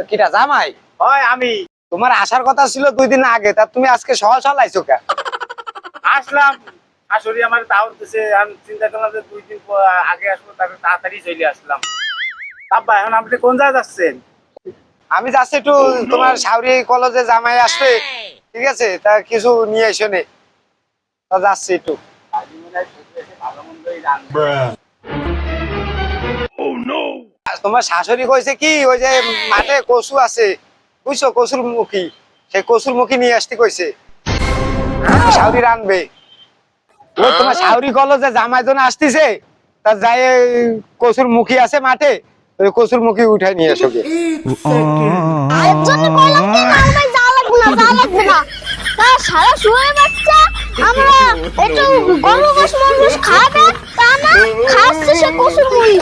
কিটা জামাই? হয় আমি। তোমার আসার কথা ছিল 2 দিন আগে, তা তুমি আজকে সহজ আইছো কে? আসলাম, শাশুড়ি আমার দাওয়াত দিছে, আমি চিন্তা করলাম যে 2 দিন আগে আসবো, তারপরে তাড়াতাড়ি চলে আসলাম। আব্বা এখন আপনি কোন জায়গায় যাচ্ছেন? আমি যাচ্ছি একটু তোমার শাওরি কলেজে জামাই আসবে, ঠিক আছে, তা কিছু নিয়ে এসো নে, তা যাচ্ছি একটু। তোমার শাশুড়ি কইছে কি, ওই যে মাঠে কচু আছে বুঝছো, কচুর মুখী, সেই কচুর মুখী নিয়ে আসতে কইছে, শাওরি রানবে। ও তোমার শাওরি কলেজে জামাই জন্য আসতেছে, তা যাই কচুর মুখী আছে মাঠে, ওই কচুর মুখী উঠাই নিয়ে এসো গে। এর জন্য কইলাম কি না ভাই, যা লাগবে না, যা লাগবে না। তা সারা শুয়ে বাচ্চা আমরা একটু গরু গোশ মরুস খাবে, তা না খাচ্ছে সে কসুর মুড়ি।